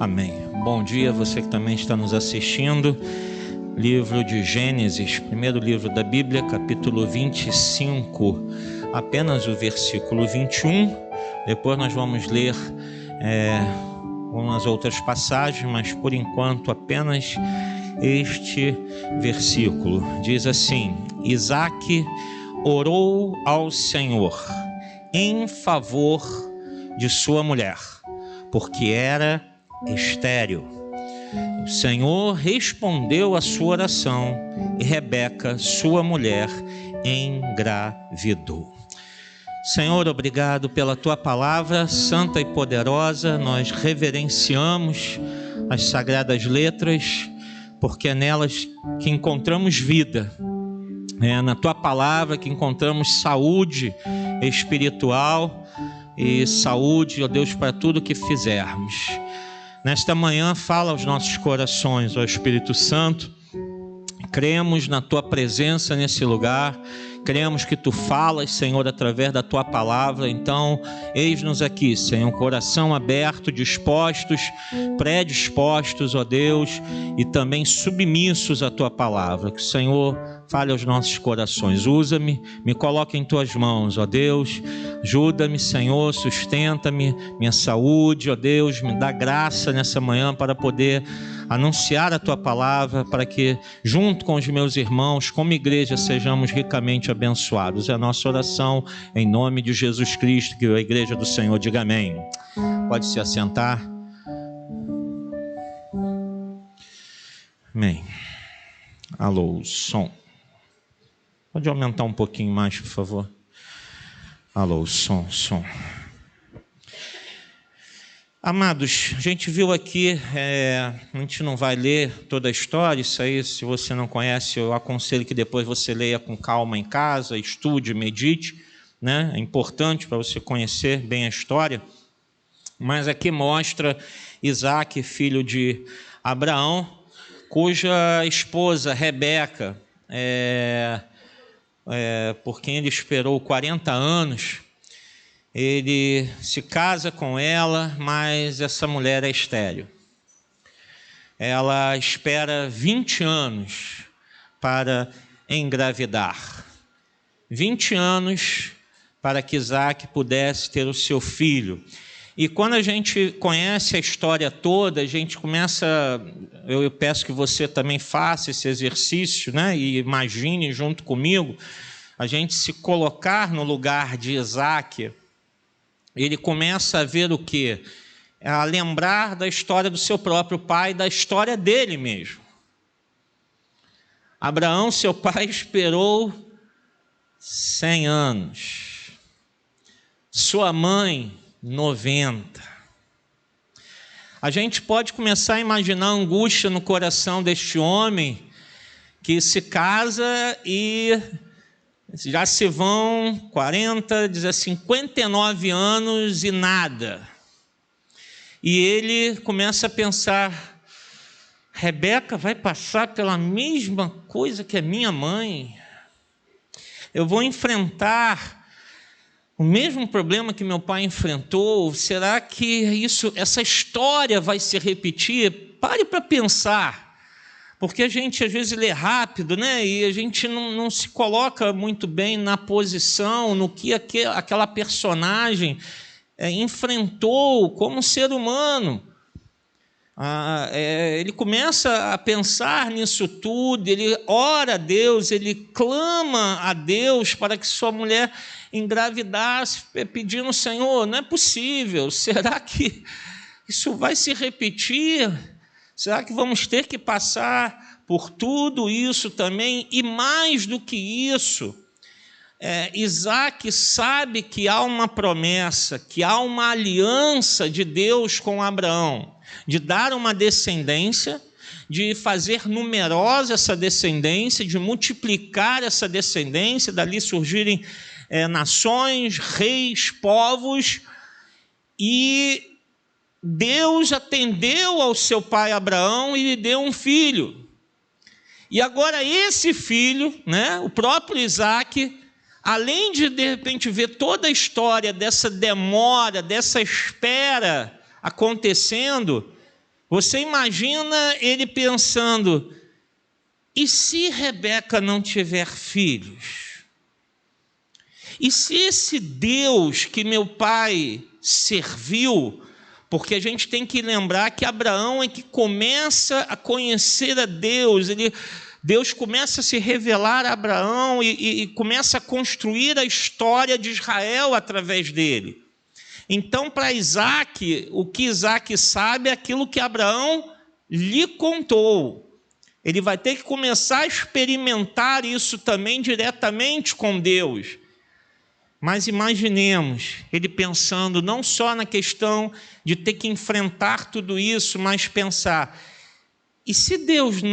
Amém. Bom dia, você que também está nos assistindo. Livro de Gênesis, primeiro livro da Bíblia, capítulo 25, apenas o versículo 21. Depois nós vamos ler umas outras passagens, mas por enquanto apenas este versículo. Diz assim: Isaque orou ao Senhor em favor de sua mulher, porque era estéril. O Senhor respondeu à sua oração e Rebeca, sua mulher, engravidou. Senhor, obrigado pela tua palavra santa e poderosa. Nós reverenciamos as sagradas letras, porque é nelas que encontramos vida. É na tua palavra que encontramos saúde espiritual e saúde, ó Deus, para tudo que fizermos. Nesta manhã, fala aos nossos corações, ó Espírito Santo. Cremos na tua presença nesse lugar. Cremos que tu falas, Senhor, através da tua palavra. Então, eis-nos aqui, Senhor, coração aberto, dispostos, predispostos, ó Deus, e também submissos à tua palavra. Que o Senhor fale aos nossos corações. Usa-me, me coloca em tuas mãos, ó Deus. Ajuda-me, Senhor, sustenta-me, minha saúde, ó Deus, me dá graça nessa manhã para poder anunciar a tua palavra, para que junto com os meus irmãos, como igreja, sejamos ricamente abençoados. É a nossa oração em nome de Jesus Cristo, que a igreja do Senhor diga amém. Pode se assentar. Amém. Alô, som. Pode aumentar um pouquinho mais, por favor. Alô, som. Amados, a gente viu aqui, a gente não vai ler toda a história, isso aí, se você não conhece, eu aconselho que depois você leia com calma em casa, estude, medite, né? É importante para você conhecer bem a história. Mas aqui mostra Isaque, filho de Abraão, cuja esposa, Rebeca, por quem ele esperou 40 anos, ele se casa com ela, mas essa mulher é estéril. Ela espera 20 anos para engravidar. 20 anos para que Isaque pudesse ter o seu filho. E quando a gente conhece a história toda, a gente começa... Eu peço que você também faça esse exercício, né? E imagine junto comigo, a gente se colocar no lugar de Isaque. Ele começa a ver o quê? A lembrar da história do seu próprio pai, da história dele mesmo. Abraão, seu pai, esperou 100 anos. Sua mãe, 90. A gente pode começar a imaginar a angústia no coração deste homem que se casa e já se vão 59 anos e nada. E ele começa a pensar: Rebeca vai passar pela mesma coisa que a minha mãe. Eu vou enfrentar o mesmo problema que meu pai enfrentou. Será que essa história vai se repetir? Pare para pensar. Porque a gente às vezes lê rápido, né? E a gente não se coloca muito bem na posição, no que aquela personagem enfrentou como ser humano. Ele começa a pensar nisso tudo, ele ora a Deus, ele clama a Deus para que sua mulher engravidasse, pedindo: Senhor, não é possível, será que isso vai se repetir? Será que vamos ter que passar por tudo isso também? E mais do que isso, Isaque sabe que há uma promessa, que há uma aliança de Deus com Abraão, de dar uma descendência, de fazer numerosa essa descendência, de multiplicar essa descendência, dali surgirem nações, reis, povos. E Deus atendeu ao seu pai Abraão e lhe deu um filho. E agora esse filho, né, o próprio Isaque, além de repente, ver toda a história dessa demora, dessa espera acontecendo, você imagina ele pensando: e se Rebeca não tiver filhos? E se esse Deus que meu pai serviu, porque a gente tem que lembrar que Abraão é que começa a conhecer a Deus, Deus começa a se revelar a Abraão e começa a construir a história de Israel através dele. Então, para Isaac, o que Isaac sabe é aquilo que Abraão lhe contou. Ele vai ter que começar a experimentar isso também diretamente com Deus. Mas imaginemos ele pensando não só na questão de ter que enfrentar tudo isso, mas pensar: e se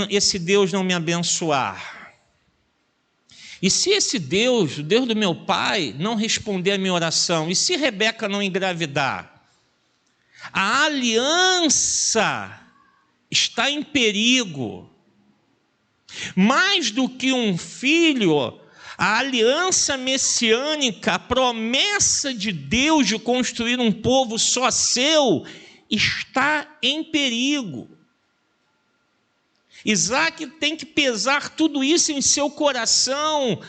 esse Deus não me abençoar? E se esse Deus, o Deus do meu pai, não responder a minha oração? E se Rebeca não engravidar? A aliança está em perigo. Mais do que um filho, a aliança messiânica, a promessa de Deus de construir um povo só seu, está em perigo. Isaac tem que pesar tudo isso em seu coração,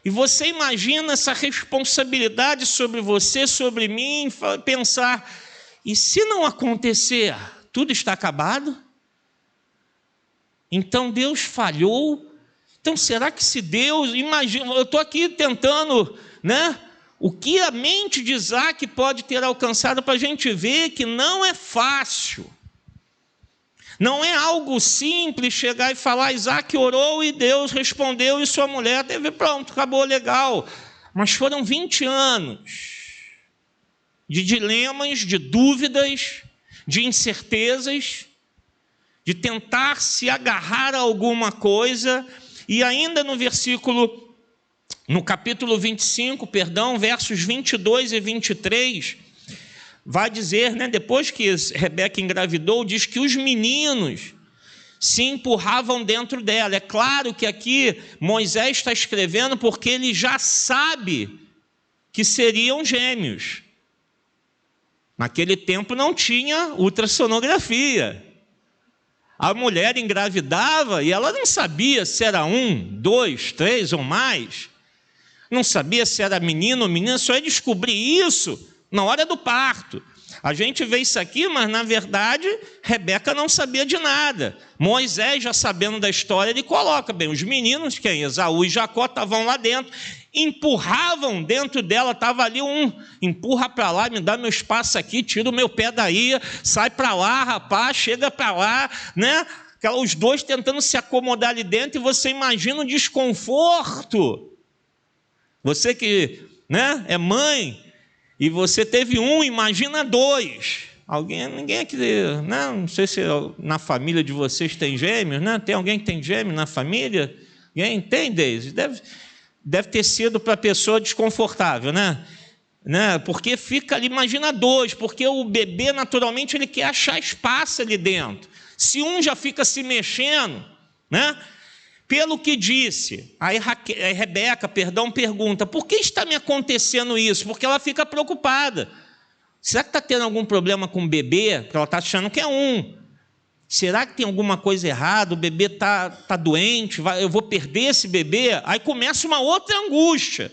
e você imagina essa responsabilidade sobre você, sobre mim, pensar: e se não acontecer, tudo está acabado? Então Deus falhou? Então, será que se Deus, imagina, eu estou aqui tentando, o que a mente de Isaac pode ter alcançado para a gente ver que não é fácil. Não é algo simples chegar e falar: Isaac orou e Deus respondeu e sua mulher teve, pronto, acabou, legal. Mas foram 20 anos de dilemas, de dúvidas, de incertezas, de tentar se agarrar a alguma coisa. E ainda no capítulo 25, versos 22 e 23, vai dizer, depois que Rebeca engravidou, diz que os meninos se empurravam dentro dela. É claro que aqui Moisés está escrevendo porque ele já sabe que seriam gêmeos. Naquele tempo não tinha ultrassonografia. A mulher engravidava e ela não sabia se era 1, 2, 3 ou mais. Não sabia se era menino ou menina, só ia descobrir isso na hora do parto. A gente vê isso aqui, mas na verdade Rebeca não sabia de nada. Moisés, já sabendo da história, ele coloca: bem, os meninos, quem? Esaú e Jacó, estavam lá dentro, empurravam dentro dela, estava ali empurra para lá, me dá meu espaço aqui, tira o meu pé daí, sai para lá, rapaz, chega para lá, os dois tentando se acomodar ali dentro, e você imagina o desconforto. Você que é mãe, e você teve imagina 2. Ninguém aqui, não sei se na família de vocês tem gêmeos, Tem alguém que tem gêmeo na família? Alguém tem, Deise? Deve ter sido para a pessoa desconfortável, Porque fica ali, imagina 2, porque o bebê naturalmente ele quer achar espaço ali dentro. Se já fica se mexendo, Pelo que disse, aí Rebeca, pergunta: por que está me acontecendo isso? Porque ela fica preocupada. Será que está tendo algum problema com o bebê? Porque ela está achando que é 1. Será que tem alguma coisa errada? O bebê está doente? Eu vou perder esse bebê? Aí começa uma outra angústia.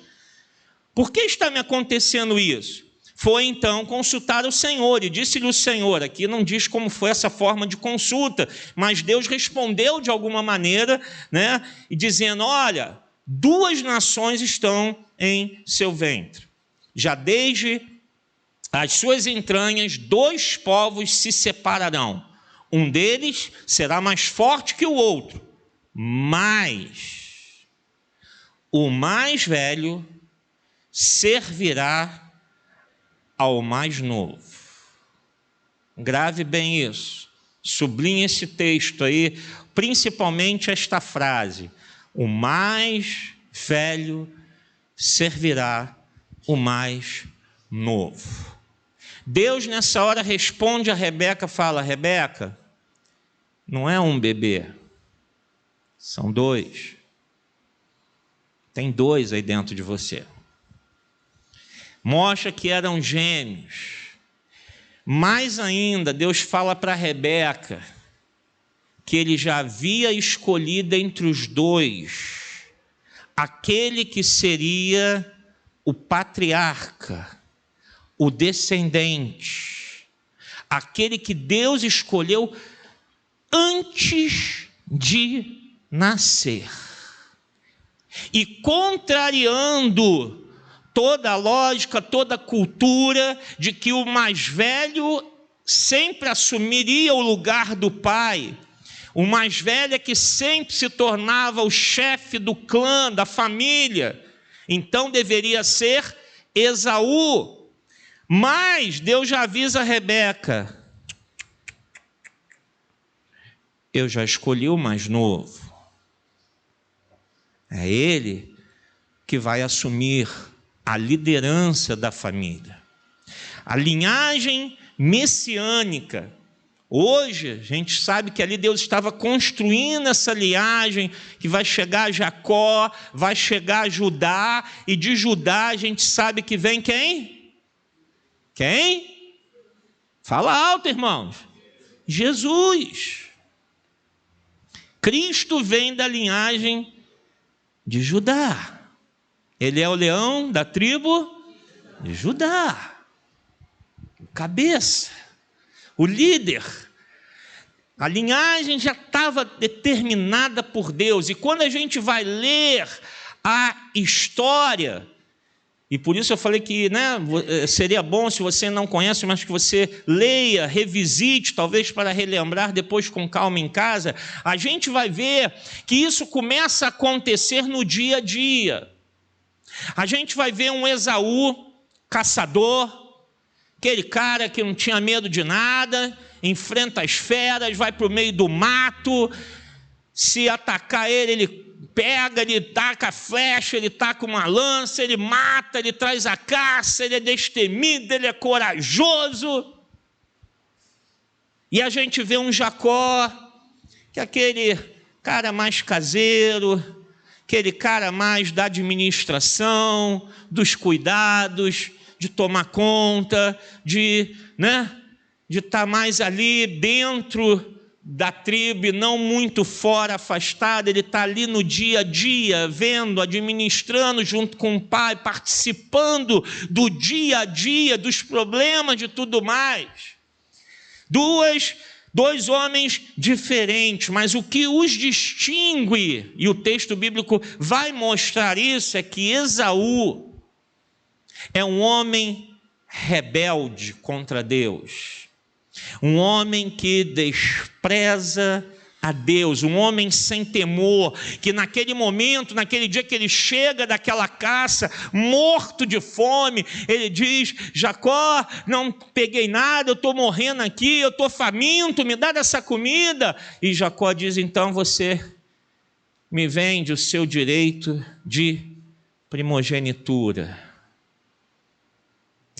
Por que está me acontecendo isso? Foi então consultar o Senhor, e disse-lhe o Senhor, aqui não diz como foi essa forma de consulta, mas Deus respondeu de alguma maneira, e dizendo: olha, 2 nações estão em seu ventre. Já desde as suas entranhas, 2 povos se separarão. Um deles será mais forte que o outro, mas o mais velho servirá ao mais novo. Grave bem isso. Sublinhe esse texto aí, principalmente esta frase: o mais velho servirá o mais novo. Deus nessa hora responde a Rebeca, fala: Rebeca, não é um bebê, são 2. Tem 2 aí dentro de você. mostra que eram gêmeos. Mais ainda, Deus fala para Rebeca que ele já havia escolhido entre os dois aquele que seria o patriarca, o descendente, aquele que Deus escolheu antes de nascer. E contrariando toda a lógica, toda a cultura de que o mais velho sempre assumiria o lugar do pai, o mais velho é que sempre se tornava o chefe do clã, da família, então deveria ser Esaú. Mas Deus já avisa a Rebeca: eu já escolhi o mais novo, é ele que vai assumir a liderança da família. A linhagem messiânica. Hoje, a gente sabe que ali Deus estava construindo essa linhagem, que vai chegar a Jacó, vai chegar a Judá, e de Judá a gente sabe que vem quem? Quem? Fala alto, irmãos. Jesus. Cristo vem da linhagem de Judá. Ele é o leão da tribo de Judá. O cabeça, o líder. A linhagem já estava determinada por Deus. E quando a gente vai ler a história, e por isso eu falei que seria bom, se você não conhece, mas que você leia, revisite, talvez para relembrar depois com calma em casa, a gente vai ver que isso começa a acontecer no dia a dia. A gente vai ver um Esaú, caçador, aquele cara que não tinha medo de nada, enfrenta as feras, vai para o meio do mato, se atacar ele pega, ele taca a flecha, ele taca uma lança, ele mata, ele traz a caça, ele é destemido, ele é corajoso. E a gente vê um Jacó, que é aquele cara mais caseiro, aquele cara mais da administração, dos cuidados, de tomar conta, de estar mais ali dentro da tribo e não muito fora, afastado. Ele está ali no dia a dia, vendo, administrando junto com o pai, participando do dia a dia, dos problemas, de tudo mais. Dois homens diferentes, mas o que os distingue, e o texto bíblico vai mostrar isso, é que Esaú é um homem rebelde contra Deus, um homem que despreza a Deus, um homem sem temor, que naquele momento, naquele dia que ele chega daquela caça, morto de fome, ele diz: Jacó, não peguei nada, eu estou morrendo aqui, eu estou faminto, me dá dessa comida. E Jacó diz: então você me vende o seu direito de primogenitura.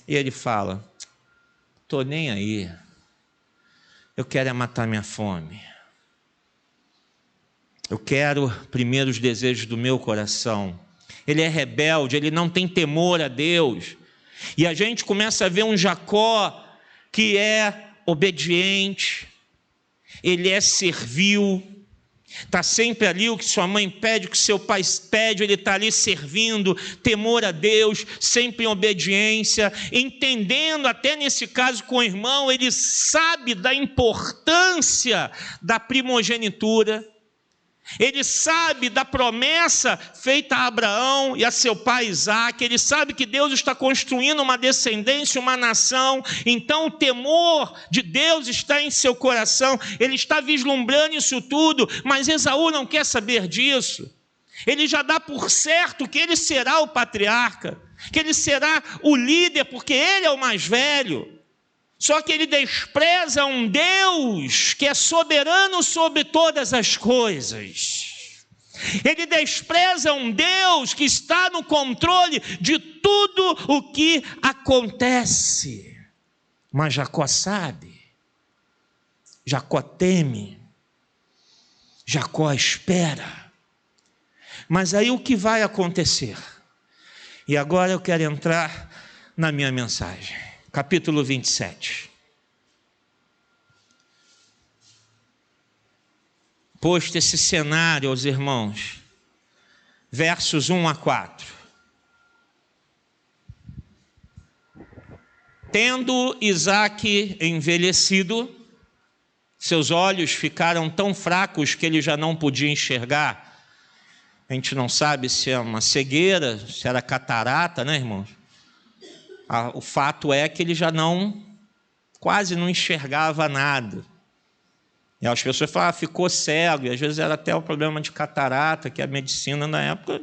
E ele fala: estou nem aí, eu quero é matar minha fome. Eu quero primeiro os desejos do meu coração. Ele é rebelde, ele não tem temor a Deus. E a gente começa a ver um Jacó que é obediente, ele é servil, está sempre ali o que sua mãe pede, o que seu pai pede, ele está ali servindo, temor a Deus, sempre em obediência, entendendo até nesse caso com o irmão, ele sabe da importância da primogenitura. Ele sabe da promessa feita a Abraão e a seu pai Isaque. Ele sabe que Deus está construindo uma descendência, uma nação. Então o temor de Deus está em seu coração. Ele está vislumbrando isso tudo, mas Esaú não quer saber disso. Ele já dá por certo que ele será o patriarca, que ele será o líder, porque ele é o mais velho. Só que ele despreza um Deus que é soberano sobre todas as coisas. Ele despreza um Deus que está no controle de tudo o que acontece. Mas Jacó sabe, Jacó teme, Jacó espera. Mas aí o que vai acontecer? E agora eu quero entrar na minha mensagem. Capítulo 27. Posto esse cenário aos irmãos, versos 1 a 4. Tendo Isaque envelhecido, seus olhos ficaram tão fracos que ele já não podia enxergar. A gente não sabe se é uma cegueira, se era catarata, né, irmãos? O fato é que ele já quase não enxergava nada. E as pessoas falam, ficou cego, e às vezes era até o problema de catarata, que a medicina na época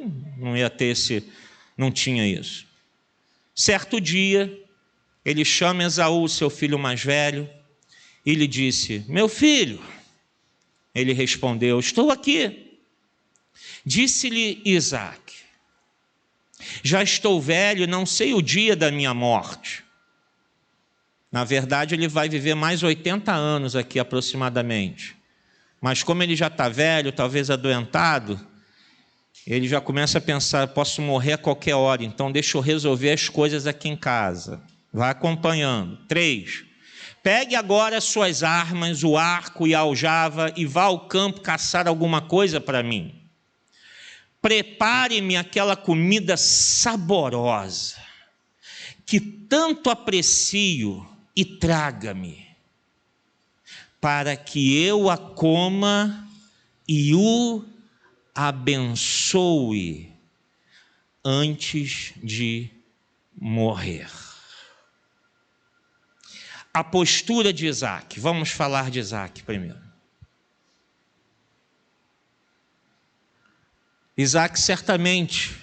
não tinha isso. Certo dia, ele chama Esaú, seu filho mais velho, e lhe disse, meu filho. Ele respondeu, estou aqui. Disse-lhe Isaque, já estou velho e não sei o dia da minha morte. Na verdade, ele vai viver mais 80 anos aqui aproximadamente. Mas como ele já está velho, talvez adoentado, ele já começa a pensar, posso morrer a qualquer hora, então deixa eu resolver as coisas aqui em casa. Vai acompanhando. 3. Pegue agora as suas armas, o arco e a aljava, e vá ao campo caçar alguma coisa para mim. Prepare-me aquela comida saborosa, que tanto aprecio, e traga-me, para que eu a coma e o abençoe antes de morrer. A postura de Isaque. Vamos falar de Isaque primeiro. Isaque certamente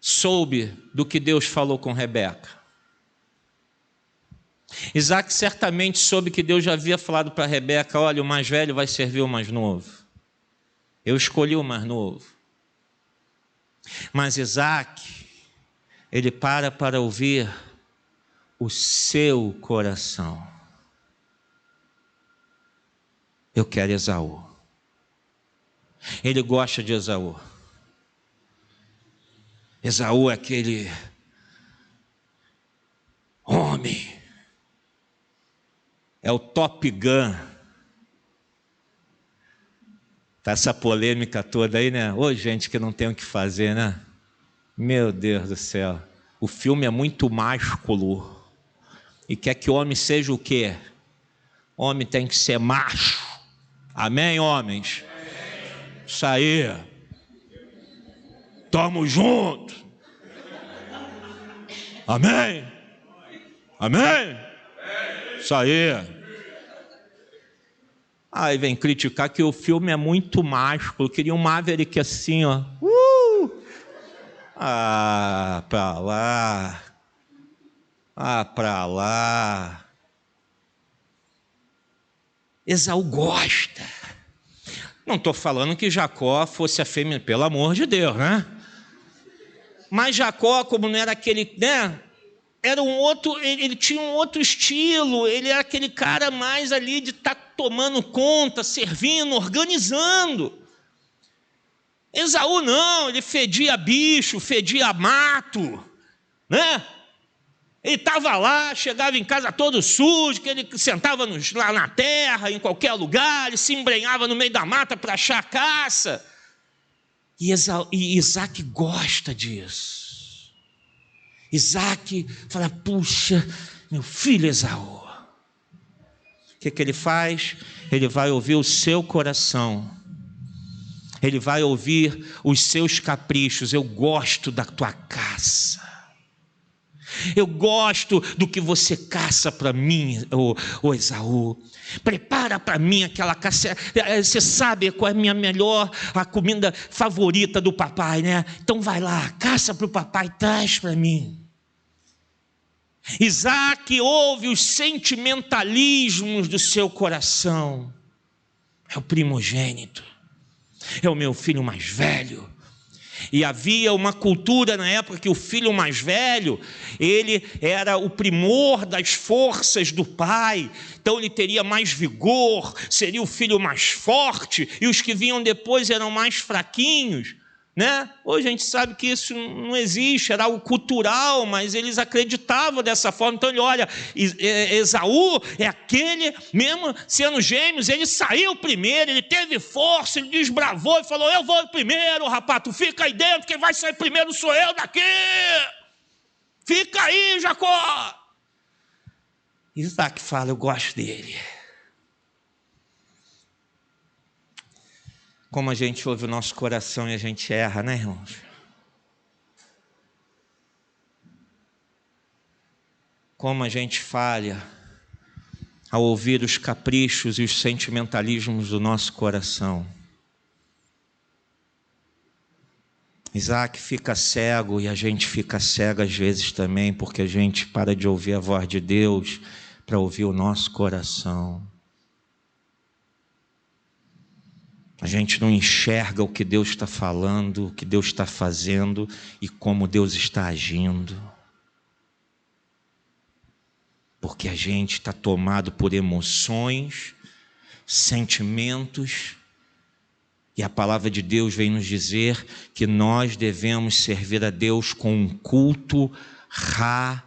soube do que Deus falou com Rebeca. Isaque certamente soube que Deus já havia falado para Rebeca, olha, o mais velho vai servir o mais novo. Eu escolhi o mais novo. Mas Isaque, ele para ouvir o seu coração. Eu quero Esaú. Ele gosta de Esaú. Esaú é aquele homem. É o Top Gun. Tá essa polêmica toda aí, né? Ô, gente que não tem o que fazer, né? Meu Deus do céu. O filme é muito másculo. E quer que o homem seja o quê? O homem tem que ser macho. Amém, homens? Isso aí. Tamo junto. Amém? Amém? Isso aí. Aí vem criticar que o filme é muito másculo. Queria um Maverick assim, ó. Pra lá. Pra lá. Esaú gosta. Não estou falando que Jacó fosse afeminado, pelo amor de Deus, né? Mas Jacó, como não era aquele, né? Era um outro, ele tinha um outro estilo, ele era aquele cara mais ali de estar tomando conta, servindo, organizando. Esaú não, ele fedia bicho, fedia mato, né? Ele estava lá, chegava em casa todo sujo, que ele sentava lá na terra, em qualquer lugar, ele se embrenhava no meio da mata para achar caça. E Isaque gosta disso. Isaque fala, puxa, meu filho Esaú. O que ele faz? Ele vai ouvir o seu coração. Ele vai ouvir os seus caprichos. Eu gosto da tua caça. Eu gosto do que você caça para mim, ô Esaú. Prepara para mim aquela caça. Você sabe qual é a comida favorita do papai, né? Então vai lá, caça para o papai, traz para mim. Isaque ouve os sentimentalismos do seu coração. É o primogênito. É o meu filho mais velho. E havia uma cultura na época que o filho mais velho, ele era o primor das forças do pai, então ele teria mais vigor, seria o filho mais forte, e os que vinham depois eram mais fraquinhos. né? Hoje a gente sabe que isso não existe, era algo cultural, mas eles acreditavam dessa forma. Então ele olha, Esaú é aquele, mesmo sendo gêmeos, ele saiu primeiro, ele teve força, ele desbravou e falou: eu vou primeiro, rapaz, tu fica aí dentro, quem vai sair primeiro sou eu daqui, fica aí, Jacó. Isaac fala: eu gosto dele. Como a gente ouve o nosso coração e a gente erra, né, irmãos? Como a gente falha ao ouvir os caprichos e os sentimentalismos do nosso coração. Isaac fica cego e a gente fica cego às vezes também, porque a gente para de ouvir a voz de Deus para ouvir o nosso coração. A gente não enxerga o que Deus está falando, o que Deus está fazendo e como Deus está agindo. Porque a gente está tomado por emoções, sentimentos, e a palavra de Deus vem nos dizer que nós devemos servir a Deus com um culto racional.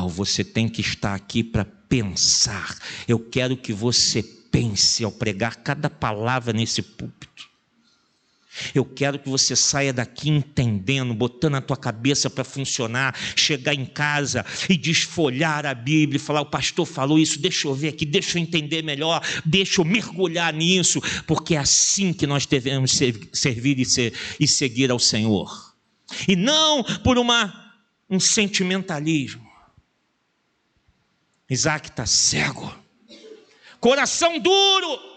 Você tem que estar aqui para pensar. Eu quero que você pense ao pregar cada palavra nesse púlpito. Eu quero que você saia daqui entendendo, botando a tua cabeça para funcionar, chegar em casa e desfolhar a Bíblia e falar: o pastor falou isso, deixa eu ver aqui, deixa eu entender melhor, deixa eu mergulhar nisso, porque é assim que nós devemos servir e seguir ao Senhor. E não por um sentimentalismo. Isaac está cego, coração duro.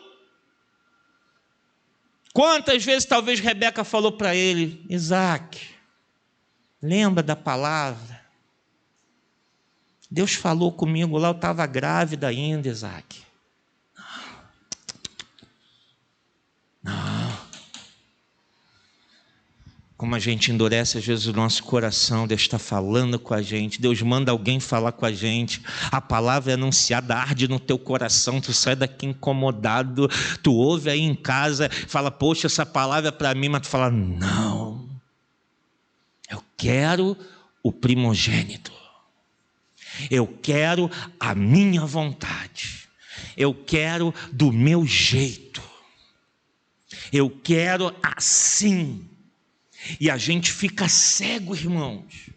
Quantas vezes talvez Rebeca falou para ele: Isaac, lembra da palavra? Deus falou comigo lá, eu estava grávida ainda, Isaac. Não. Como a gente endurece às vezes o nosso coração, Deus está falando com a gente, Deus manda alguém falar com a gente, a palavra é anunciada, arde no teu coração, tu sai daqui incomodado, tu ouve aí em casa, fala: poxa, essa palavra é para mim, mas tu fala: não, eu quero o primogênito, eu quero a minha vontade, eu quero do meu jeito, eu quero assim. E a gente fica cego, irmãos.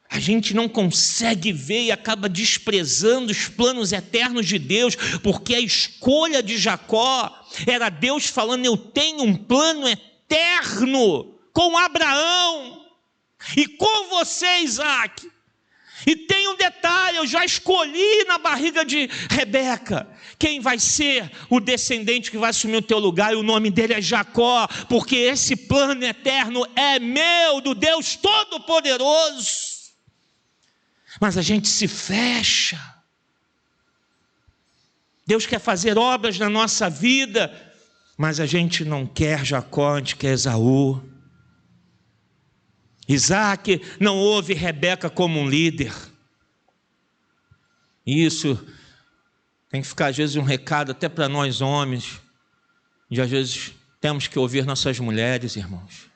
A gente não consegue ver e acaba desprezando os planos eternos de Deus, porque a escolha de Jacó era Deus falando: eu tenho um plano eterno com Abraão e com você, Isaac. E tem um detalhe: eu já escolhi na barriga de Rebeca quem vai ser o descendente que vai assumir o teu lugar, e o nome dele é Jacó, porque esse plano eterno é meu, do Deus Todo-Poderoso. Mas a gente se fecha. Deus quer fazer obras na nossa vida, mas a gente não quer Jacó, a gente quer Esaú. Isaac não ouve Rebeca como um líder. Isso tem que ficar às vezes um recado até para nós homens, e às vezes temos que ouvir nossas mulheres, irmãos.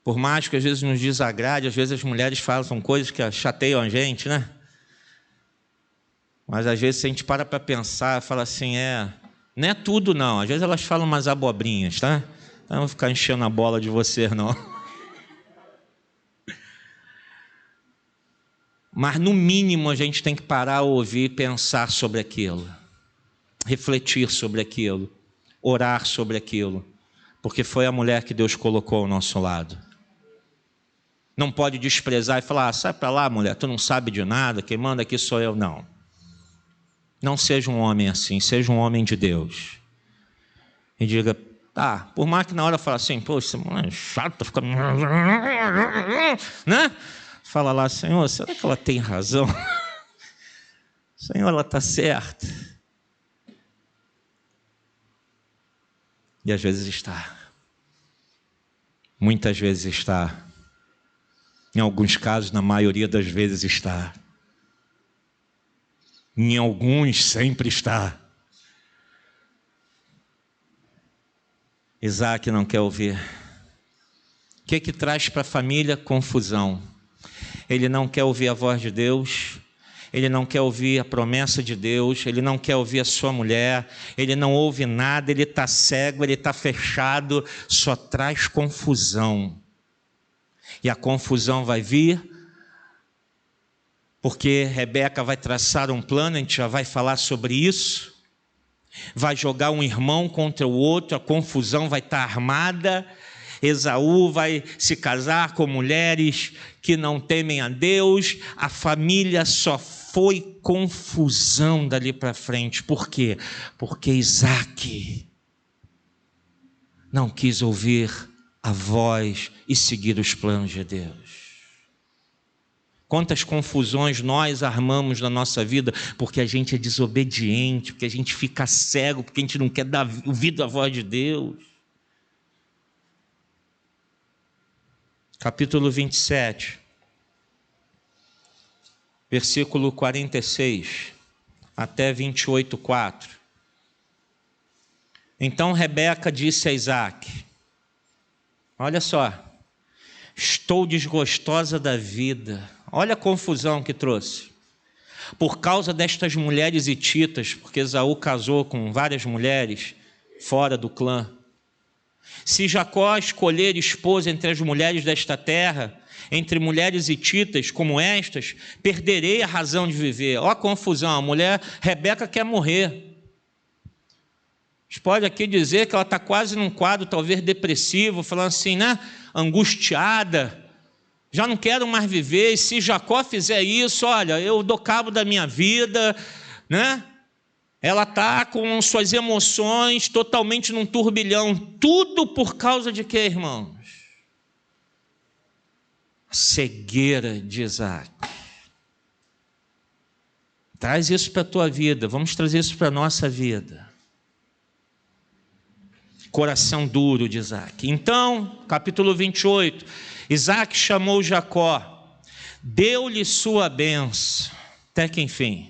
Por mais que às vezes nos desagrade, às vezes as mulheres falam coisas que chateiam a gente, né? Mas às vezes se a gente para pensar, fala assim: não é tudo não, às vezes elas falam umas abobrinhas, tá? Então, não vou ficar enchendo a bola de você, não. Mas no mínimo a gente tem que parar, ouvir, pensar sobre aquilo, refletir sobre aquilo, orar sobre aquilo, porque foi a mulher que Deus colocou ao nosso lado. Não pode desprezar e falar: sai para lá, mulher, tu não sabe de nada, quem manda aqui sou eu. Não. Não seja um homem assim, seja um homem de Deus. E diga: tá, por mais que na hora fale assim: pô, essa mulher é chata, fica... né? Fala lá: Senhor, será que ela tem razão? Senhor, ela está certa. E às vezes está. Muitas vezes está. Em alguns casos, na maioria das vezes está. Em alguns, sempre está. Isaac não quer ouvir. O que traz para a família? Confusão. Ele não quer ouvir a voz de Deus, ele não quer ouvir a promessa de Deus, ele não quer ouvir a sua mulher, ele não ouve nada, ele está cego, ele está fechado, só traz confusão. E a confusão vai vir, porque Rebeca vai traçar um plano, a gente já vai falar sobre isso, vai jogar um irmão contra o outro, a confusão vai estar armada. Esaú vai se casar com mulheres que não temem a Deus, a família só foi confusão dali para frente. Por quê? Porque Isaac não quis ouvir a voz e seguir os planos de Deus. Quantas confusões nós armamos na nossa vida porque a gente é desobediente, porque a gente fica cego, porque a gente não quer dar ouvido à voz de Deus. Capítulo 27, versículo 46 até 28:4. Então Rebeca disse a Isaac: olha só, estou desgostosa da vida. Olha a confusão que trouxe. Por causa destas mulheres hititas, porque Esaú casou com várias mulheres fora do clã. Se Jacó escolher esposa entre as mulheres desta terra, entre mulheres hititas como estas, perderei a razão de viver. Ó a confusão, a mulher Rebeca quer morrer. A gente pode aqui dizer que ela está quase num quadro talvez depressivo, falando assim, né? Angustiada, já não quero mais viver, e se Jacó fizer isso, olha, eu dou cabo da minha vida, né? Ela está com suas emoções totalmente num turbilhão. Tudo por causa de quê, irmãos? A cegueira de Isaac. Traz isso para a tua vida. Vamos trazer isso para a nossa vida. Coração duro de Isaac. Então, capítulo 28. Isaac chamou Jacó. Deu-lhe sua bênção. Até que enfim.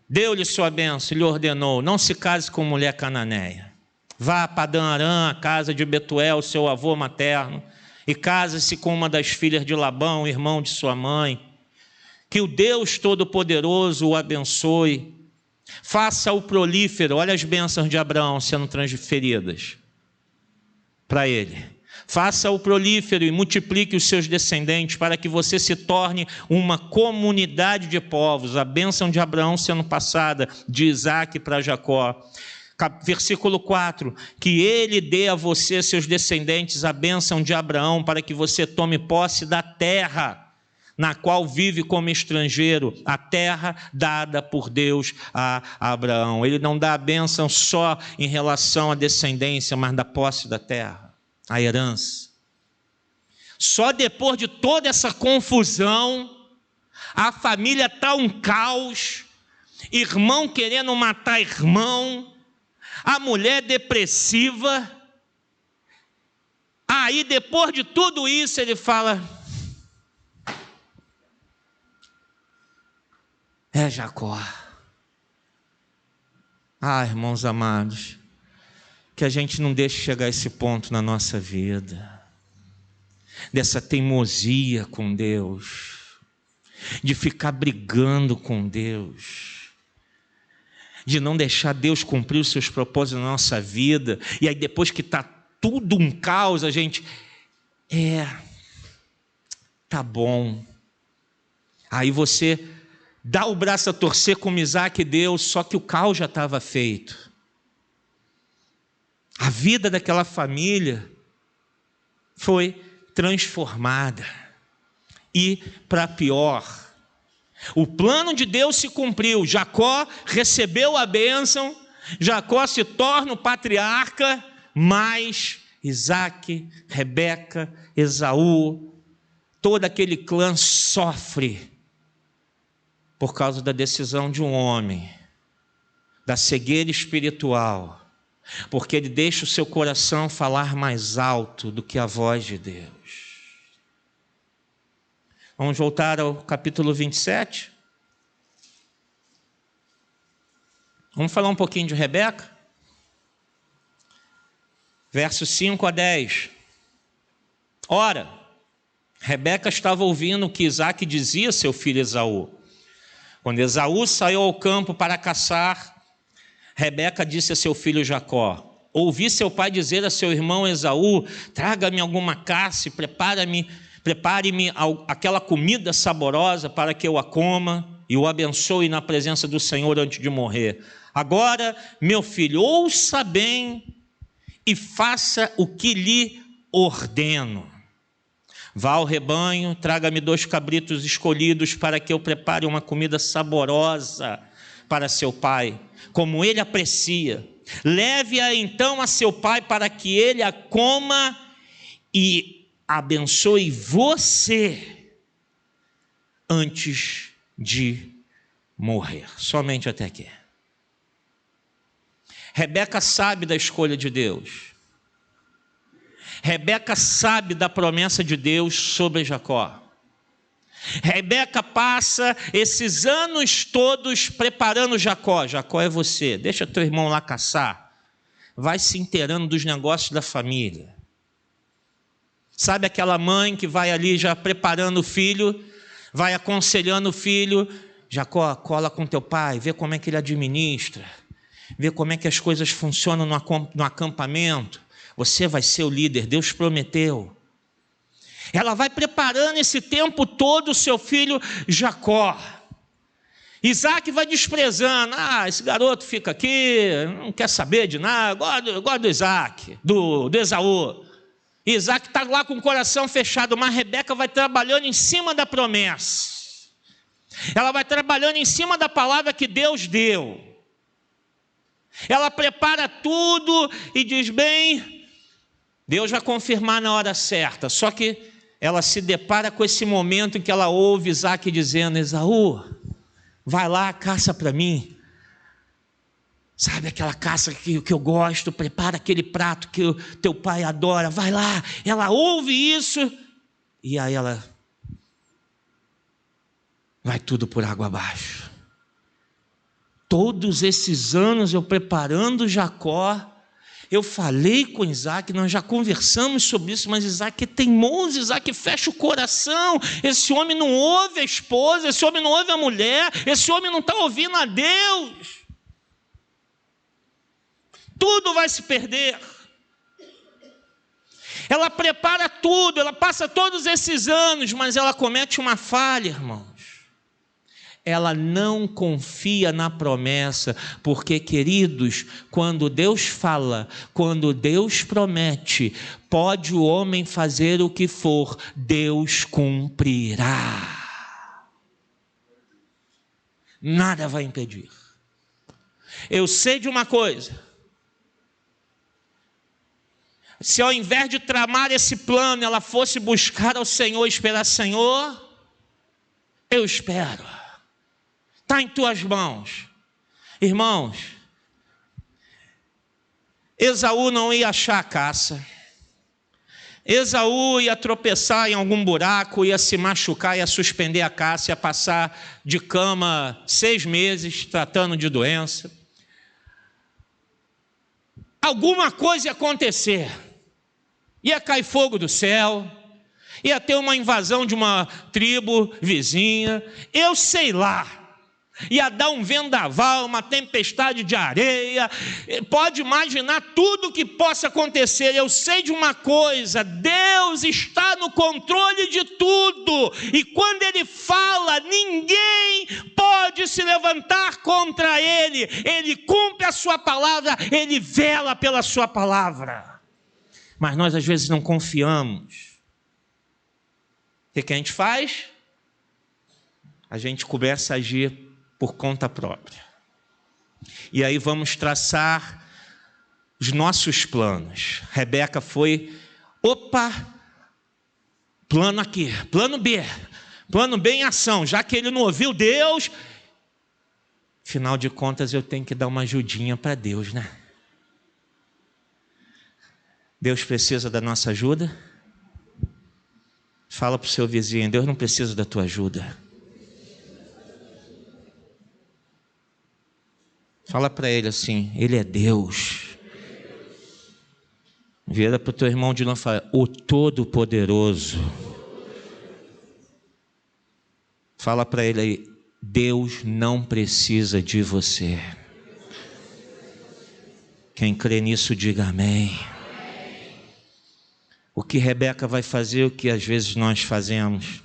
Deu-lhe sua bênção e lhe ordenou: não se case com mulher cananeia. Vá a Padã Arã, a casa de Betuel, seu avô materno, e case-se com uma das filhas de Labão, irmão de sua mãe. Que o Deus Todo-Poderoso o abençoe. Faça-o prolífero. Olha as bênçãos de Abraão sendo transferidas para ele. Faça-o prolífero e multiplique os seus descendentes para que você se torne uma comunidade de povos. A bênção de Abraão sendo passada de Isaac para Jacó. Versículo 4, que ele dê a você, seus descendentes, a bênção de Abraão para que você tome posse da terra na qual vive como estrangeiro, a terra dada por Deus a Abraão. Ele não dá a bênção só em relação à descendência, mas da posse da terra. A herança. Só depois de toda essa confusão, a família está um caos, irmão querendo matar irmão, a mulher depressiva. Aí depois de tudo isso ele fala: é Jacó. Ah, irmãos amados, que a gente não deixe chegar a esse ponto na nossa vida, dessa teimosia com Deus, de ficar brigando com Deus, de não deixar Deus cumprir os seus propósitos na nossa vida, e aí depois que está tudo um caos, a gente, tá bom, aí você dá o braço a torcer como Isaac deu, só que o caos já estava feito. A vida daquela família foi transformada, e para pior. O plano de Deus se cumpriu, Jacó recebeu a bênção, Jacó se torna o patriarca, mas Isaac, Rebeca, Esaú, todo aquele clã sofre por causa da decisão de um homem, da cegueira espiritual, porque ele deixa o seu coração falar mais alto do que a voz de Deus. Vamos voltar ao capítulo 27. Vamos falar um pouquinho de Rebeca? Versos 5 a 10. Ora, Rebeca estava ouvindo o que Isaque dizia a seu filho Esaú. Quando Esaú saiu ao campo para caçar, Rebeca disse a seu filho Jacó: ouvi seu pai dizer a seu irmão Esaú: traga-me alguma caça e prepare-me aquela comida saborosa para que eu a coma e o abençoe na presença do Senhor antes de morrer. Agora, meu filho, ouça bem e faça o que lhe ordeno. Vá ao rebanho, traga-me 2 cabritos escolhidos para que eu prepare uma comida saborosa para seu pai, como ele aprecia. Leve-a então a seu pai para que ele a coma e abençoe você antes de morrer. Somente até aqui. Rebeca sabe da escolha de Deus. Rebeca sabe da promessa de Deus sobre Jacó. Rebeca passa esses anos todos preparando Jacó. Jacó é você, deixa teu irmão lá caçar. Vai se inteirando dos negócios da família. Sabe aquela mãe que vai ali já preparando o filho, vai aconselhando o filho: Jacó, cola com teu pai, vê como é que ele administra, vê como é que as coisas funcionam no acampamento. Você vai ser o líder, Deus prometeu. Ela vai preparando esse tempo todo o seu filho Jacó. Isaque vai desprezando: esse garoto fica aqui, não quer saber de nada, eu gosto do Isaque, do Esaú. Isaque está lá com o coração fechado, mas Rebeca vai trabalhando em cima da promessa. Ela vai trabalhando em cima da palavra que Deus deu. Ela prepara tudo e diz: bem, Deus vai confirmar na hora certa. Só que ela se depara com esse momento em que ela ouve Isaque dizendo: Esaú, vai lá, caça para mim. Sabe aquela caça que eu gosto, prepara aquele prato que o teu pai adora, vai lá. Ela ouve isso e aí ela vai tudo por água abaixo. Todos esses anos eu preparando Jacó, eu falei com Isaque, nós já conversamos sobre isso, mas Isaque é teimoso, Isaque fecha o coração. Esse homem não ouve a esposa, esse homem não ouve a mulher, esse homem não está ouvindo a Deus. Tudo vai se perder. Ela prepara tudo, ela passa todos esses anos, mas ela comete uma falha, irmãos. Ela não confia na promessa, porque, queridos, quando Deus fala, quando Deus promete, pode o homem fazer o que for, Deus cumprirá. Nada vai impedir. Eu sei de uma coisa: se ao invés de tramar esse plano, ela fosse buscar ao Senhor, esperar: Senhor, eu espero, está em tuas mãos. Irmãos, Esaú não ia achar a caça. Esaú ia tropeçar em algum buraco, ia se machucar, ia suspender a caça, ia passar de cama 6 meses tratando de doença. Alguma coisa ia acontecer. Ia cair fogo do céu, ia ter uma invasão de uma tribo vizinha, eu sei lá. Ia dar um vendaval, uma tempestade de areia. Pode imaginar tudo o que possa acontecer. Eu sei de uma coisa: Deus está no controle de tudo. E quando Ele fala, ninguém pode se levantar contra Ele. Ele cumpre a sua palavra, Ele vela pela sua palavra. Mas nós às vezes não confiamos. O que a gente faz? A gente começa a agir por conta própria. E aí vamos traçar os nossos planos. Rebeca foi: plano aqui, plano B em ação. Já que ele não ouviu Deus, afinal de contas eu tenho que dar uma ajudinha para Deus, né? Deus precisa da nossa ajuda? Fala para o seu vizinho: Deus não precisa da tua ajuda. Fala para ele assim: Ele é Deus. Vira para o teu irmão de novo e fala: o Todo-Poderoso. Fala para ele aí: Deus não precisa de você. Quem crê nisso, diga amém. O que Rebeca vai fazer, o que às vezes nós fazemos?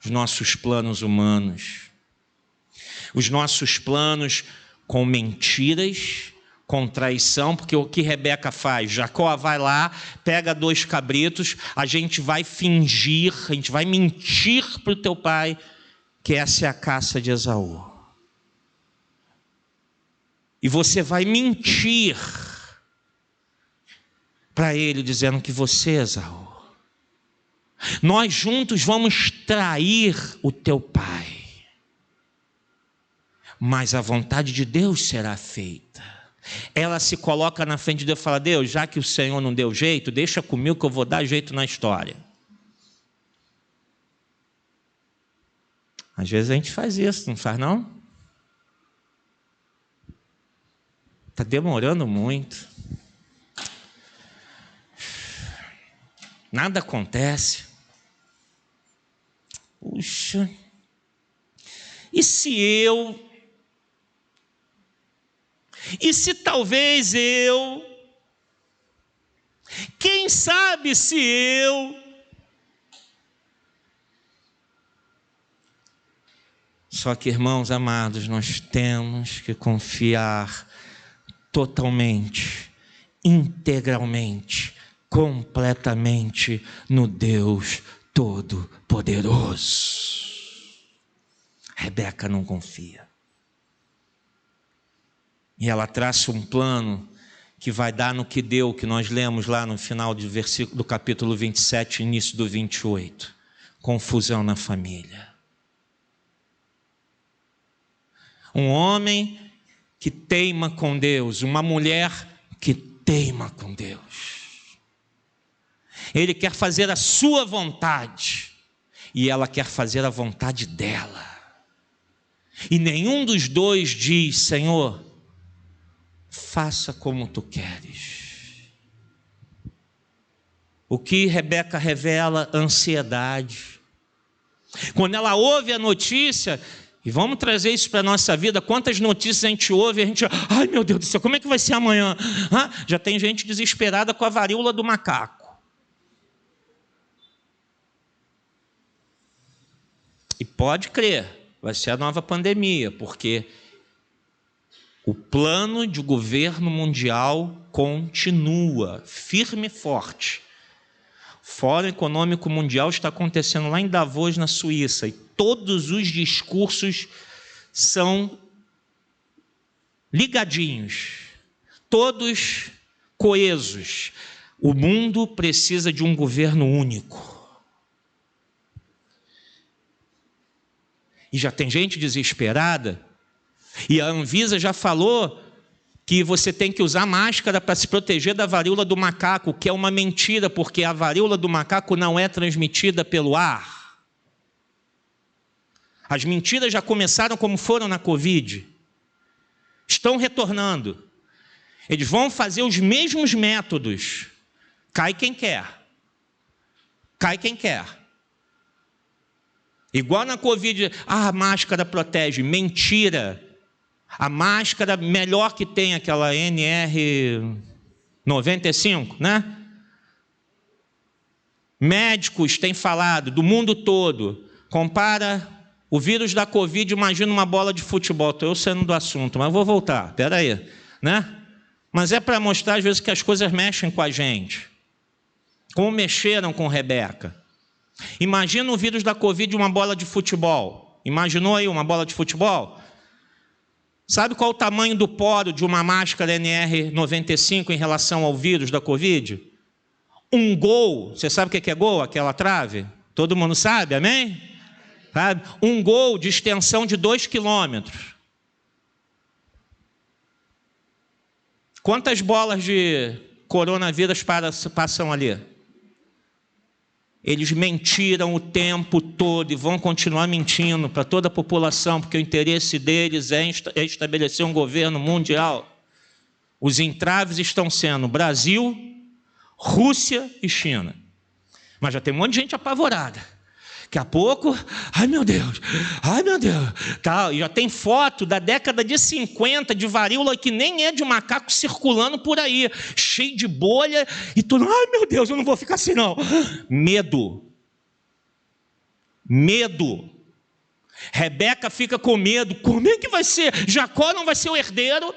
Os nossos planos humanos. Os nossos planos com mentiras, com traição, porque o que Rebeca faz? Jacó vai lá, pega 2 cabritos, a gente vai fingir, a gente vai mentir para o teu pai que essa é a caça de Esaú. E você vai mentir para ele dizendo que você é Esaú. Nós juntos vamos trair o teu pai. Mas a vontade de Deus será feita. Ela se coloca na frente de Deus e fala: Deus, já que o Senhor não deu jeito, deixa comigo que eu vou dar jeito na história. Às vezes a gente faz isso, não faz não? Está demorando muito. Nada acontece. Puxa. E se talvez eu? Quem sabe se eu? Só que, irmãos amados, nós temos que confiar totalmente, integralmente, completamente no Deus Todo-Poderoso. Rebeca não confia. E ela traça um plano que vai dar no que deu, que nós lemos lá no final do capítulo 27, início do 28. Confusão na família. Um homem que teima com Deus, uma mulher que teima com Deus. Ele quer fazer a sua vontade e ela quer fazer a vontade dela. E nenhum dos dois diz: Senhor, faça como tu queres. O que Rebeca revela? Ansiedade. Quando ela ouve a notícia, e vamos trazer isso para a nossa vida, quantas notícias a gente ouve e a gente, ai meu Deus do céu, como é que vai ser amanhã? Já tem gente desesperada com a varíola do macaco. E pode crer, vai ser a nova pandemia, porque o plano de governo mundial continua firme e forte. O Fórum Econômico Mundial está acontecendo lá em Davos, na Suíça, e todos os discursos são ligadinhos, todos coesos. O mundo precisa de um governo único. E já tem gente desesperada. E a Anvisa já falou que você tem que usar máscara para se proteger da varíola do macaco, que é uma mentira, porque a varíola do macaco não é transmitida pelo ar. As mentiras já começaram como foram na Covid. Estão retornando. Eles vão fazer os mesmos métodos. Cai quem quer. Cai quem quer. Igual na Covid, a máscara protege. Mentira. A máscara melhor que tem, aquela NR95, né? Médicos têm falado do mundo todo. Compara o vírus da Covid, imagina uma bola de futebol. Estou eu saindo do assunto, mas vou voltar. Espera aí, né? Mas é para mostrar às vezes que as coisas mexem com a gente. Como mexeram com Rebeca. Imagina o vírus da Covid, uma bola de futebol. Imaginou aí uma bola de futebol? Sabe qual o tamanho do poro de uma máscara NR95 em relação ao vírus da Covid? Um gol. Você sabe o que é gol? Aquela trave? Todo mundo sabe, amém? Sabe? Um gol de extensão de 2 quilômetros. Quantas bolas de coronavírus passam ali? Eles mentiram o tempo todo e vão continuar mentindo para toda a população, porque o interesse deles é estabelecer um governo mundial. Os entraves estão sendo Brasil, Rússia e China. Mas já tem um monte de gente apavorada. Daqui a pouco, ai meu Deus, tal. E já tem foto da década de 50 de varíola que nem é de macaco circulando por aí, cheio de bolha e tudo. Ai meu Deus, eu não vou ficar assim não. Medo. Rebeca fica com medo. Como é que vai ser? Jacó não vai ser o herdeiro?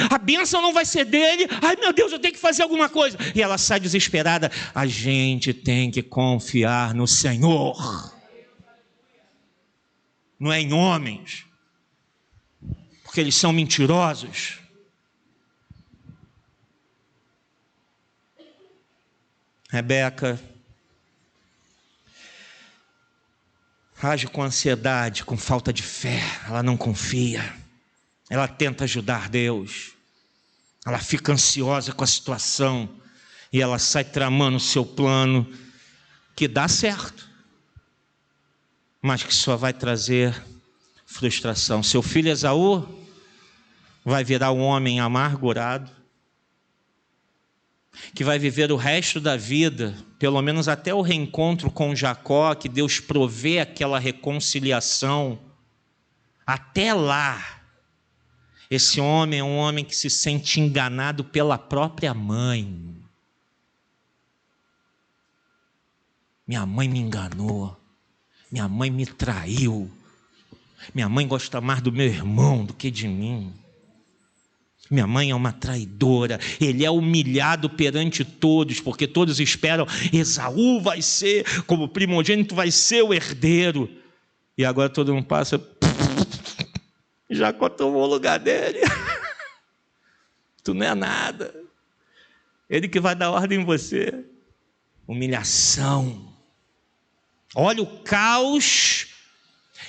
A bênção não vai ser dele? Ai meu Deus, eu tenho que fazer alguma coisa. E ela sai desesperada. A gente tem que confiar no Senhor. Não é em homens. Porque eles são mentirosos. Rebeca age com ansiedade, com falta de fé. Ela não confia. Ela tenta ajudar Deus. Ela fica ansiosa com a situação. E ela sai tramando o seu plano, que dá certo, mas que só vai trazer frustração. Seu filho Esaú vai virar um homem amargurado, que vai viver o resto da vida, pelo menos até o reencontro com Jacó, que Deus provê aquela reconciliação. Até lá, esse homem é um homem que se sente enganado pela própria mãe. Minha mãe me enganou, minha mãe me traiu, minha mãe gosta mais do meu irmão do que de mim. Minha mãe é uma traidora. Ele é humilhado perante todos, porque todos esperam, Esaú vai ser, como primogênito, vai ser o herdeiro. E agora todo mundo passa, Jacó tomou o lugar dele. Tu não é nada. Ele que vai dar ordem em você. Humilhação. Olha o caos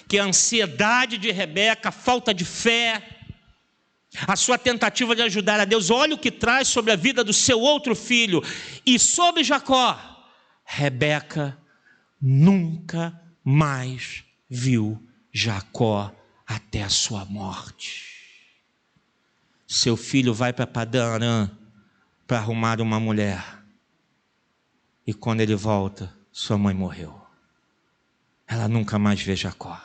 que a ansiedade de Rebeca, a falta de fé, a sua tentativa de ajudar a Deus, olha o que traz sobre a vida do seu outro filho. E sobre Jacó, Rebeca nunca mais viu Jacó até a sua morte. Seu filho vai para Padã Arã para arrumar uma mulher. E quando ele volta, sua mãe morreu. Ela nunca mais vê Jacó.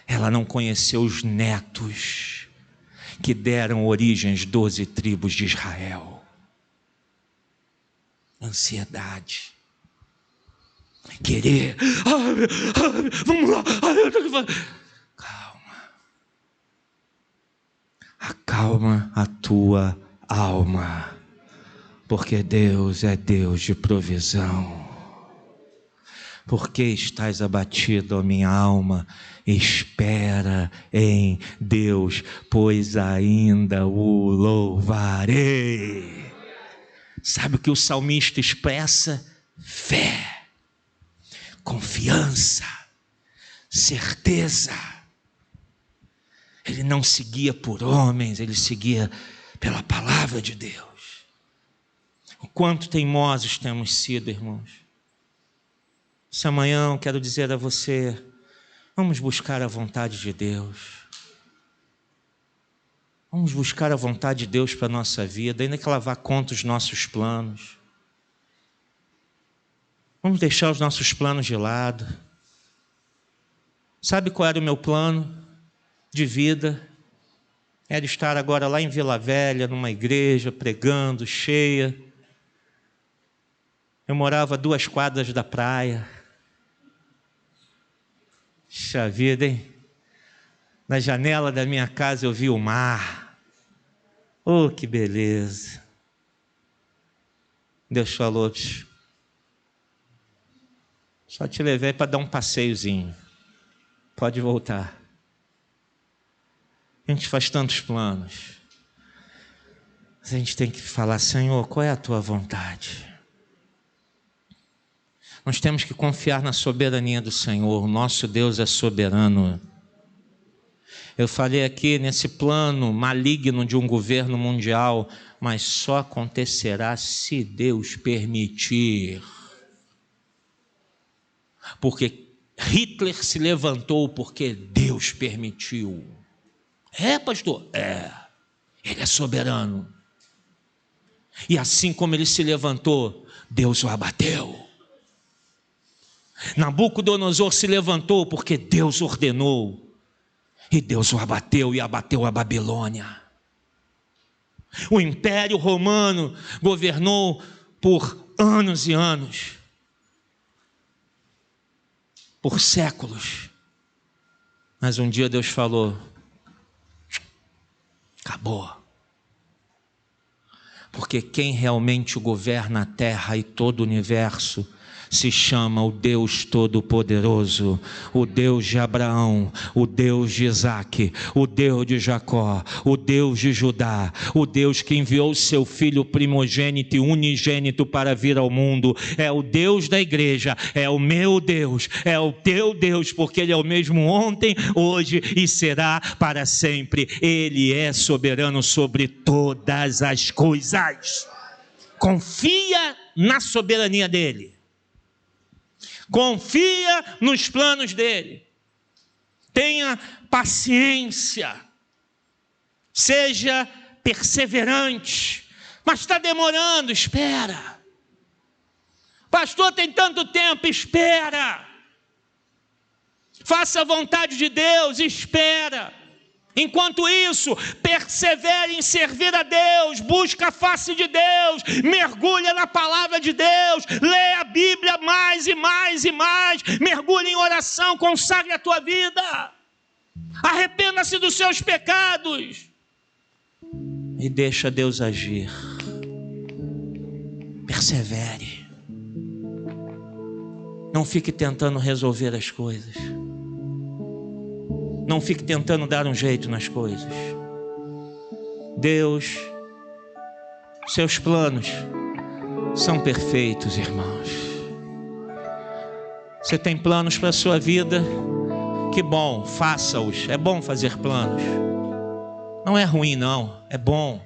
Ela não conheceu os netos que deram origem às 12 tribos de Israel. Ansiedade. Querer. Vamos lá. Calma. Acalma a tua alma. Porque Deus é Deus de provisão. Por que estás abatido, ó minha alma? Espera em Deus, pois ainda o louvarei. Sabe o que o salmista expressa? Fé, confiança, certeza. Ele não seguia por homens, ele seguia pela palavra de Deus. O quanto teimosos temos sido, irmãos. Essa manhã eu quero dizer a você, vamos buscar a vontade de Deus. Vamos buscar a vontade de Deus para a nossa vida, ainda que ela vá contra os nossos planos. Vamos deixar os nossos planos de lado. Sabe qual era o meu plano de vida? Era estar agora lá em Vila Velha, numa igreja, pregando, cheia. Eu morava a 2 quadras da praia. Puxa vida, hein? Na janela da minha casa eu vi o mar. Oh, que beleza. Deus falou, só te levei para dar um passeiozinho. Pode voltar. A gente faz tantos planos. Mas a gente tem que falar, Senhor, qual é a tua vontade? Nós temos que confiar na soberania do Senhor. Nosso Deus é soberano. Eu falei aqui nesse plano maligno de um governo mundial, mas só acontecerá se Deus permitir. Porque Hitler se levantou porque Deus permitiu. É, pastor? É. Ele é soberano. E assim como ele se levantou, Deus o abateu. Nabucodonosor se levantou porque Deus ordenou. E Deus o abateu e abateu a Babilônia. O Império Romano governou por anos e anos. Por séculos. Mas um dia Deus falou: acabou. Porque quem realmente governa a terra e todo o universo se chama o Deus Todo-Poderoso, o Deus de Abraão, o Deus de Isaque, o Deus de Jacó, o Deus de Judá, o Deus que enviou seu Filho primogênito e unigênito para vir ao mundo. É o Deus da igreja, é o meu Deus, é o teu Deus, porque Ele é o mesmo ontem, hoje e será para sempre. Ele é soberano sobre todas as coisas. Confia na soberania dEle. Confia nos planos dele. Tenha paciência. Seja perseverante. Mas está demorando, espera. Pastor, tem tanto tempo, espera. Faça a vontade de Deus, espera. Enquanto isso, persevere em servir a Deus, busca a face de Deus, mergulha na palavra de Deus, lê a Bíblia mais e mais e mais, mergulhe em oração, consagre a tua vida, arrependa-se dos seus pecados e deixa Deus agir. Persevere, não fique tentando resolver as coisas. Não fique tentando dar um jeito nas coisas. Deus, seus planos são perfeitos, irmãos. Você tem planos para a sua vida? Que bom, faça-os. É bom fazer planos. Não é ruim, não. É bom.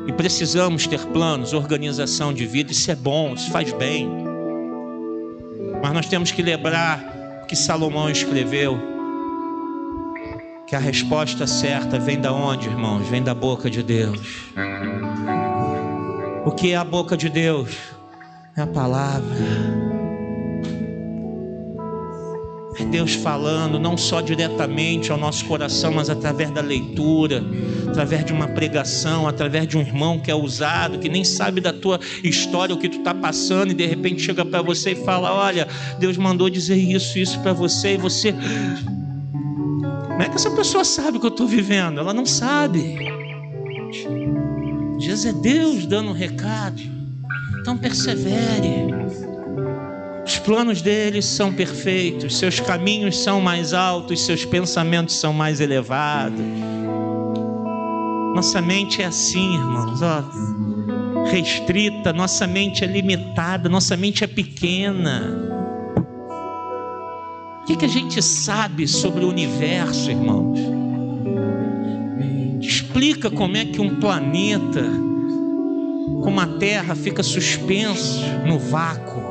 E precisamos ter planos, organização de vida. Isso é bom, isso faz bem. Mas nós temos que lembrar o que Salomão escreveu. Que a resposta certa vem da onde, irmãos? Vem da boca de Deus. O que é a boca de Deus? É a palavra. É Deus falando, não só diretamente ao nosso coração, mas através da leitura, através de uma pregação, através de um irmão que é usado, que nem sabe da tua história, o que tu está passando, e de repente chega para você e fala: olha, Deus mandou dizer isso para você, e você... Como é que essa pessoa sabe o que eu estou vivendo? Ela não sabe. Às vezes é Deus dando um recado. Então persevere. Os planos dele são perfeitos. Seus caminhos são mais altos. Seus pensamentos são mais elevados. Nossa mente é assim, irmãos. Restrita. Nossa mente é limitada. Nossa mente é pequena. O que a gente sabe sobre o universo, irmãos? Explica como é que um planeta como a Terra fica suspenso no vácuo.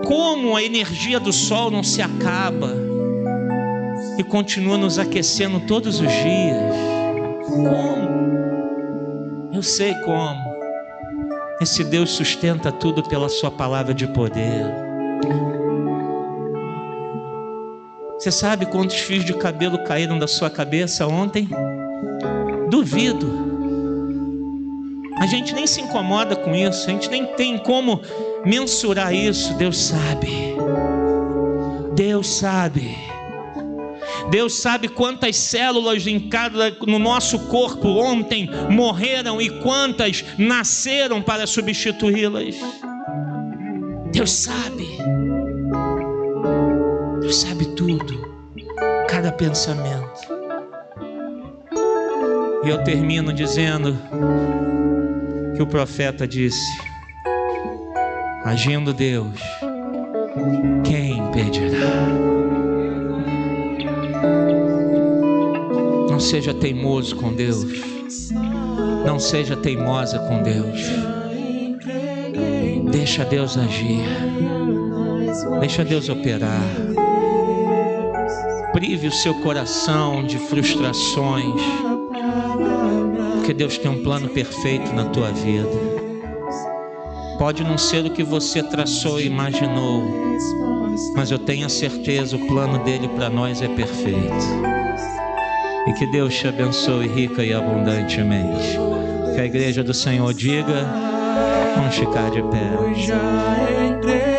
Como a energia do Sol não se acaba e continua nos aquecendo todos os dias? Como? Eu sei como. Esse Deus sustenta tudo pela sua palavra de poder. Você sabe quantos fios de cabelo caíram da sua cabeça ontem? Duvido. A gente nem se incomoda com isso. A gente nem tem como mensurar isso. Deus sabe. Deus sabe. Deus sabe quantas células no nosso corpo ontem morreram e quantas nasceram para substituí-las. Deus sabe. Deus sabe tudo, cada pensamento. E eu termino dizendo que o profeta disse: agindo Deus, quem impedirá? Não seja teimoso com Deus. Não seja teimosa com Deus. Deixa Deus agir. Deixa Deus operar. prive o seu coração de frustrações, porque Deus tem um plano perfeito na tua vida. Pode não ser o que você traçou e imaginou, mas eu tenho a certeza, o plano dele para nós é perfeito. E que Deus te abençoe rica e abundantemente. Que a igreja do Senhor diga, vamos ficar de pé.